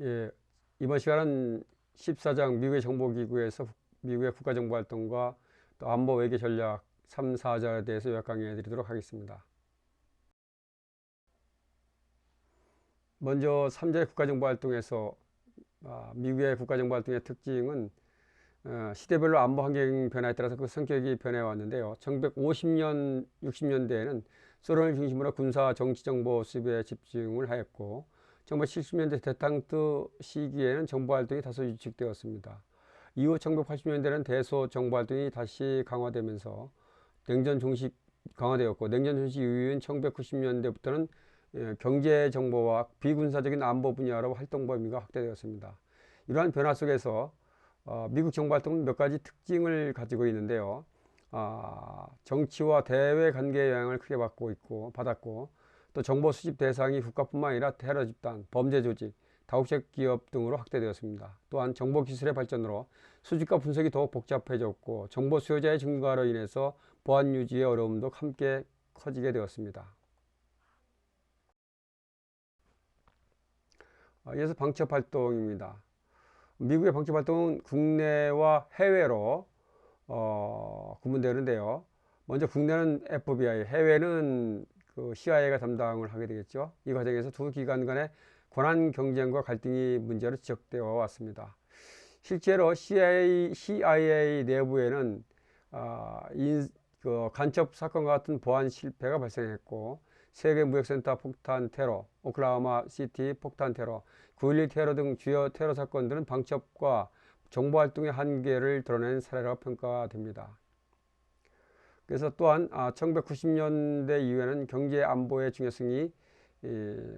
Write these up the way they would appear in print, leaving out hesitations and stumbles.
예, 이번 시간은 14장 미국의 정보기구에서 미국의 국가정보활동과 또 안보 외교 전략 3, 4절에 대해서 요약 강의해 드리도록 하겠습니다. 먼저 3절 국가정보활동에서 미국의 국가정보활동의 특징은 시대별로 안보 환경 변화에 따라서 그 성격이 변해 왔는데요. 1950년, 60년대에는 소련을 중심으로 군사 정치 정보 수집에 집중을 하였고 1970년대 대탕트 시기에는 정보활동이 다소 위축되었습니다. 이후 1980년대는 대소 정보활동이 다시 강화되면서 냉전 종식 강화되었고 냉전 종식 이후인 1990년대부터는 경제 정보와 비군사적인 안보 분야로 활동 범위가 확대되었습니다. 이러한 변화 속에서 미국 정보활동은 몇 가지 특징을 가지고 있는데요. 정치와 대외 관계의 영향을 크게 받았고 또 정보 수집 대상이 국가뿐만 아니라 테러 집단, 범죄 조직, 다국적 기업 등으로 확대되었습니다. 또한 정보 기술의 발전으로 수집과 분석이 더욱 복잡해졌고 정보 수요자의 증가로 인해서 보안 유지의 어려움도 함께 커지게 되었습니다. 이어서 방첩 활동입니다. 미국의 방첩 활동은 국내와 해외로 구분되는데요. 먼저 국내는 FBI, 해외는 그 CIA가 담당을 하게 되겠죠. 이 과정에서 두 기관 간의 권한 경쟁과 갈등이 문제로 지적되어 왔습니다. 실제로 CIA 내부에는 간첩 사건과 같은 보안 실패가 발생했고 세계 무역센터 폭탄 테러, 오클라호마 시티 폭탄 테러, 9.11 테러 등 주요 테러 사건들은 방첩과 정보활동의 한계를 드러낸 사례라고 평가됩니다. 그래서 또한 1990년대 이후에는 경제 안보의 중요성이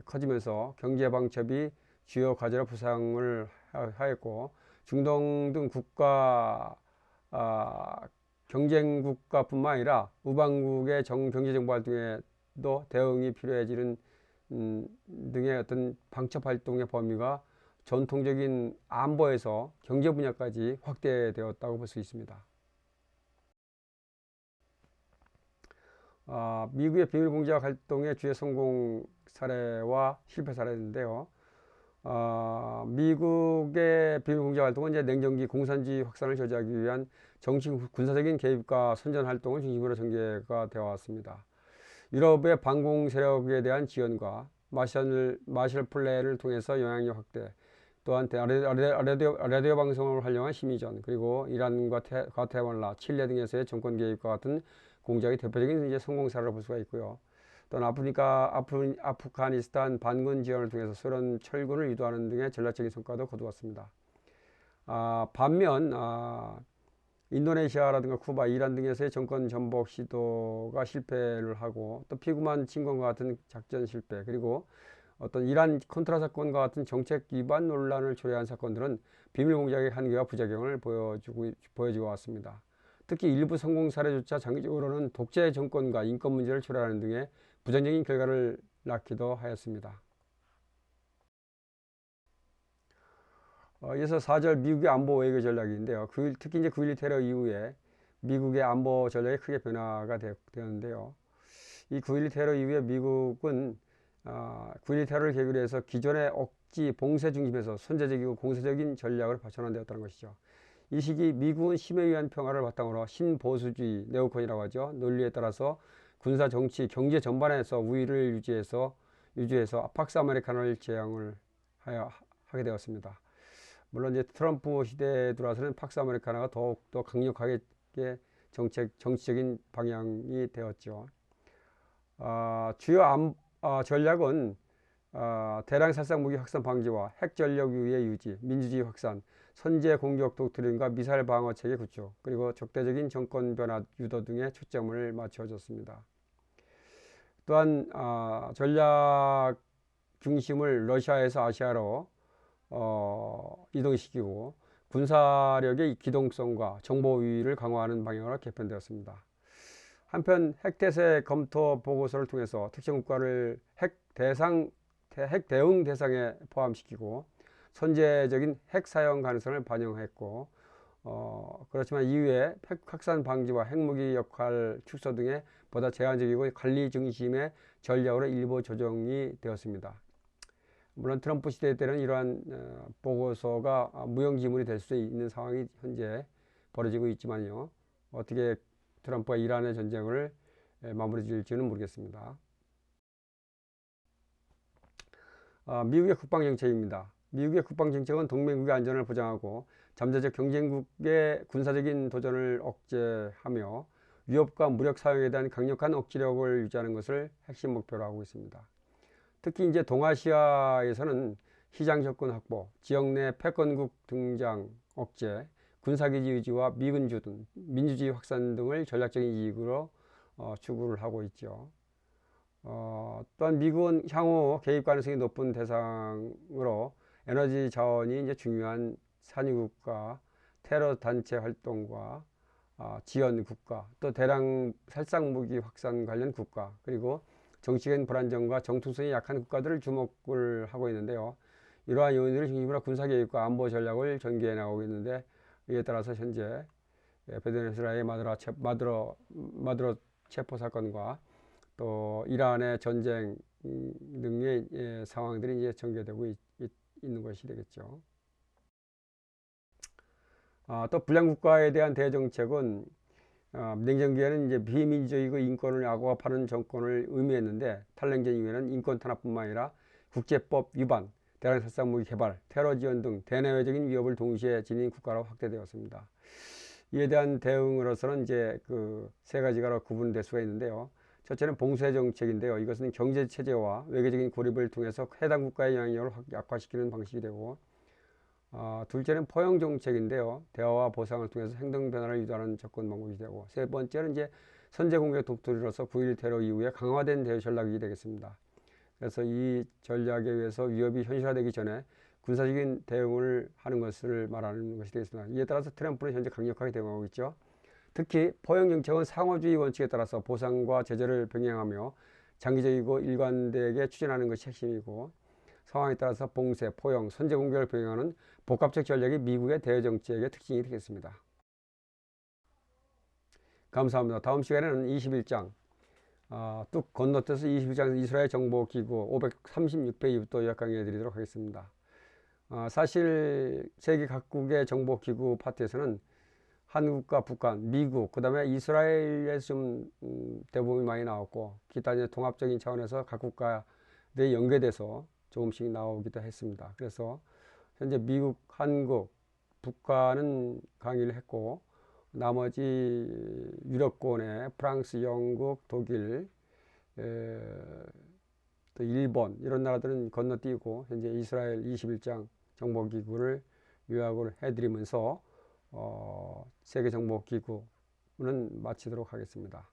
커지면서 경제 방첩이 주요 과제로 부상을 하였고 중동 등 경쟁 국가뿐만 아니라 우방국의 경제 정보 활동에도 대응이 필요해지는 등의 어떤 방첩 활동의 범위가 전통적인 안보에서 경제 분야까지 확대되었다고 볼 수 있습니다. 미국의 비밀공작 활동의 주요 성공 사례와 실패 사례인데요. 미국의 비밀공작 활동은 이제 냉전기 공산주의 확산을 저지하기 위한 정치 군사적인 개입과 선전 활동을 중심으로 전개가 되어 왔습니다. 유럽의 반공 세력에 대한 지원과 마셜 플랜을 통해서 영향력 확대, 또한 라디오 방송을 활용한 심의전, 그리고 이란과 과테말라, 칠레 등에서의 정권 개입과 같은 공작이 대표적인 이제 성공 사례를 볼 수가 있고요. 또는 아프가니스탄 반군 지원을 통해서 소련 철군을 유도하는 등의 전략적인 성과도 거두었습니다. 반면 인도네시아라든가 쿠바, 이란 등에서의 정권 전복 시도가 실패를 하고 또 피구만 침공과 같은 작전 실패, 그리고 어떤 이란 컨트라 사건과 같은 정책 위반 논란을 초래한 사건들은 비밀 공작의 한계와 부작용을 보여주고 왔습니다. 특히 일부 성공 사례조차 장기적으로는 독재 정권과 인권 문제를 초래하는 등의 부정적인 결과를 낳기도 하였습니다. 이어서 4절 미국의 안보 외교 전략인데요. 특히 이제 9.12 테러 이후에 미국의 안보 전략이 크게 변화가 되었는데요. 이 9.12 테러 이후에 미국은 9.12 테러를 계기로 해서 기존의 억지 봉쇄 중심에서 선제적이고 공세적인 전략을 발전되었다는 것이죠. 이 시기 미국은 힘에 의한 평화를 바탕으로 신보수주의, 네오콘이라고 하죠. 논리에 따라서 군사, 정치, 경제 전반에서 우위를 유지해서 팍스 아메리카노를 제안을 하게 되었습니다. 물론 이제 트럼프 시대에 들어와서는 팍스 아메리카노가 더욱더 강력하게 정치적인 방향이 되었죠. 주요 전략은 대량 살상 무기 확산 방지와 핵 전력 유의 유지, 민주주의 확산, 선제 공격 독트린과 미사일 방어 체계 구축, 그리고 적대적인 정권 변화 유도 등에 초점을 맞춰졌습니다. 또한 전략 중심을 러시아에서 아시아로 이동시키고 군사력의 기동성과 정보 우위를 강화하는 방향으로 개편되었습니다. 한편 핵태세 검토 보고서를 통해서 특정 국가를 핵 대응 대상에 포함시키고 선제적인 핵 사용 가능성을 반영했고 그렇지만 이후에 핵 확산 방지와 핵무기 역할 축소 등의 보다 제한적이고 관리 중심의 전략으로 일부 조정이 되었습니다. 물론 트럼프 시대 때는 이러한 보고서가 무용지물이 될 수 있는 상황이 현재 벌어지고 있지만요. 어떻게 트럼프가 이란의 전쟁을 마무리 지을지는 모르겠습니다. 미국의 국방정책입니다. 미국의 국방정책은 동맹국의 안전을 보장하고 잠재적 경쟁국의 군사적인 도전을 억제하며 위협과 무력 사용에 대한 강력한 억지력을 유지하는 것을 핵심 목표로 하고 있습니다. 특히 이제 동아시아에서는 시장 접근 확보, 지역 내 패권국 등장 억제, 군사기지 유지와 미군주 등 민주주의 확산 등을 전략적인 이익으로 추구를 하고 있죠. 또한 미국은 향후 개입 가능성이 높은 대상으로 에너지 자원이 이제 중요한 산유국가, 테러 단체 활동과 지원 국가, 또 대량 살상 무기 확산 관련 국가, 그리고 정치적인 불안정과 정통성이 약한 국가들을 주목을 하고 있는데요. 이러한 요인들을 중심으로 군사 개입과 안보 전략을 전개해 나가고 있는데, 이에 따라서 현재 베네수엘라의 마두로 체포 사건과 또 이란의 전쟁 등의 상황들이 이제 전개되고 있는 것이 되겠죠. 또 불량국가에 대한 대정책은 냉전기에는 이제 비민주적이고 인권을 악업하는 정권을 의미했는데, 탈냉전 이후에는 인권 탄압뿐만 아니라 국제법 위반, 대량 살상 무기 개발, 테러 지원 등 대내외적인 위협을 동시에 지닌 국가로 확대되었습니다. 이에 대한 대응으로서는 이제 그 세 가지가 구분될 수가 있는데요. 첫째는 봉쇄 정책인데요. 이것은 경제 체제와 외교적인 고립을 통해서 해당 국가의 영향력을 약화시키는 방식이 되고, 둘째는 포용 정책인데요. 대화와 보상을 통해서 행동 변화를 유도하는 접근 방법이 되고, 세 번째는 이제 선제 공격 독도리로서 9.11 테러 이후에 강화된 대외 전략이 되겠습니다. 그래서 이 전략에 의해서 위협이 현실화되기 전에 군사적인 대응을 하는 것을 말하는 것이 되겠습니다. 이에 따라서 트럼프는 현재 강력하게 대응하고 있죠. 특히 포용 정책은 상호주의 원칙에 따라서 보상과 제재를 병행하며 장기적이고 일관되게 추진하는 것이 핵심이고, 상황에 따라서 봉쇄, 포용, 선제 공격을 병행하는 복합적 전략이 미국의 대외 정책의 특징이 되겠습니다. 감사합니다. 다음 시간에는 21장 뚝 건너뛰어서 21장 이스라엘 정보기구 536페이지부터 요약 강의해 드리도록 하겠습니다. 사실 세계 각국의 정보기구 파트에서는 한국과 북한, 미국, 그 다음에 이스라엘에서 좀 대부분이 많이 나왔고, 기타 이제 통합적인 차원에서 각 국가에 연계돼서 조금씩 나오기도 했습니다. 그래서 현재 미국, 한국, 북한은 강의를 했고, 나머지 유럽권의 프랑스, 영국, 독일, 또 일본 이런 나라들은 건너뛰고 현재 이스라엘 21장 정보기구를 요약을 해드리면서 세계정보기구는 마치도록 하겠습니다.